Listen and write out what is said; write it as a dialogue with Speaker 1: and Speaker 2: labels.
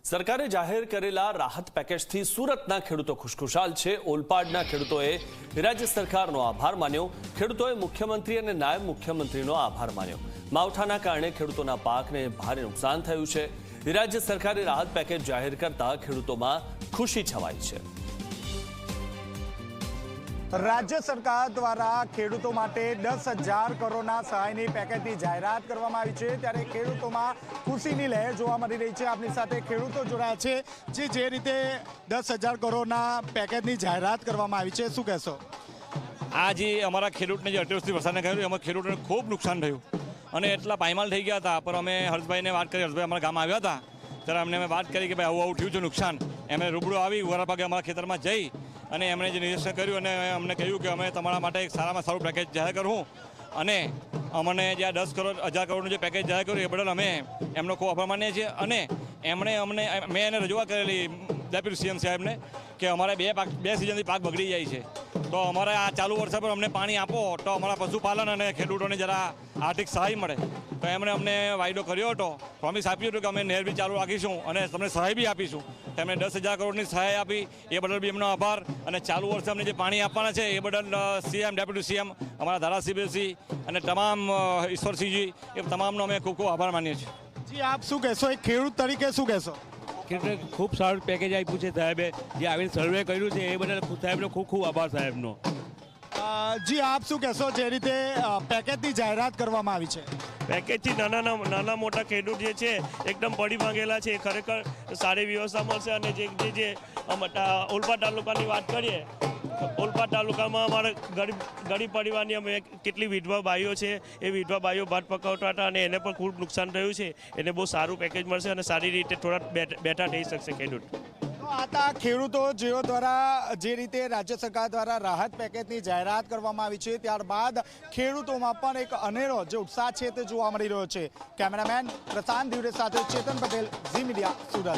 Speaker 1: સરકારે જાહેર કરેલા રાહત પેકેજથી સુરતના ખેડૂતો ખુશખુશાલ છે। ઓલપાડના ખેડૂતોએ રાજ્ય સરકારનો આભાર માન્યો। ખેડૂતોએ મુખ્યમંત્રી અને નાયબ મુખ્યમંત્રીનો આભાર માન્યો। માવઠાના કારણે ખેડૂતોના પાકને ભારે નુકસાન થયું છે। રાજ્ય સરકારે રાહત પેકેજ જાહેર કરતા ખેડૂતોમાં ખુશી છવાઈ છે।
Speaker 2: राज्य सरकार द्वारा खेडूतो माटे 10,000 करोड़ना सहायनी पेकेजनी जाहेरात करवामां आवी छे त्यारे खेडूतोमां खुशीनी लहर जोवा मळी रही छे। आपनी साथे खेडूतो जोडाया छे जे रीते 10,000 करोड़ना पेकेजनी जाहेरात करवामां आवी छे, शुं कहेशो?
Speaker 3: आज अमरा खेडूतने जे अतिवृष्टि वरसादने कारणने अमरा खेडूतोने खूब नुकसान थयुं अने एटला पायमाल थई गया हता। पर अमे हर्षभाईने वात करी, हर्षभाई अमरा गाममां आव्या हता त्यारे अमने वात करी के भाई आवुं थयुं छे नुकसान। एमणे रूबरू आवी उवारा भागे अमरा खेतरमां जई અને એમણે જે નિરીક્ષણ કર્યું અને અમને કહ્યું કે અમે તમારા માટે એક સારામાં સારું પેકેજ જાહેર કરું અને અમને જે આ 10,000 કરોડનું જે પેકેજ જાહેર કર્યું એ બદલ અમે એમનો ખૂબ આભાર માનીએ છીએ। અને એમણે અમને મેં એને રજૂઆત કરેલી ડેપ્યુટી સીએમ સાહેબને કે અમારે બે સિઝનથી પાક બગડી જાય છે, તો અમારે આ ચાલુ વર્ષે પર અમને પાણી આપો તો અમારા પશુપાલન અને ખેડૂતોને જરા આર્થિક સહાય મળે। તો એમણે અમને વાયદો કર્યો હતો, પ્રોમિસ આપ્યું હતું કે અમે નહેર બી ચાલુ રાખીશું અને તમને સહાય બી આપીશું। તેમણે 10,000 કરોડની સહાય આપી, એ બદલ બી એમનો આભાર। અને ચાલુ વર્ષે અમને જે પાણી આપવાના છે એ બદલ સીએમ, ડેપ્યુટી સીએમ, અમારા ધારાસભ્યશ્રી અને તમામ ઈશ્વરસિંહજી એ તમામનો અમે ખૂબ ખૂબ આભાર માનીએ છીએ।
Speaker 2: जी आप શું કહેશો, એક ખેડૂત તરીકે શું કહેશો?
Speaker 4: ખૂબ સારું પેકેજ આપ્યું છે સાહેબે, જે આવીને સર્વે કર્યું છે એ બદલ સાહેબનો ખૂબ ખૂબ આભાર સાહેબનો।
Speaker 2: जी आप શું કહેશો, જે રીતે પેકેજની જાહેરાત કરવામાં આવી છે?
Speaker 5: પેકેજથી નાના મોટા ખેડૂત જે છે એકદમ પડી ભાંગેલા છે, ખરેખર સારી વ્યવસ્થા મળશે। અને જે ઓલપાડ તાલુકાની વાત કરીએ, ઓલપાડ તાલુકામાં અમારા ગરીબ પરિવારની અમે કેટલી વિધવા બાઈઓ છે, એ વિધવા બાઈઓ ભાત પકાવતા હતા અને એને પણ ખૂબ નુકસાન થયું છે। એને બહુ સારું પેકેજ મળશે અને સારી રીતે થોડા બેઠા થઈ શકશે ખેડૂત।
Speaker 2: આતા ખેડૂતો જેઓ દ્વારા જે રીતે રાજ્ય સરકાર દ્વારા રાહત પેકેજની જાહેરાત કરવામાં આવી છે, ત્યારબાદ ખેડૂતોમાં પણ એક અનેરો જે ઉત્સાહ છે તે જોવા મળી રહ્યો છે। કેમેરામેન પ્રશાંત દિવડે સાથે ચેતન પટેલ, ઝી મીડિયા, સુરત।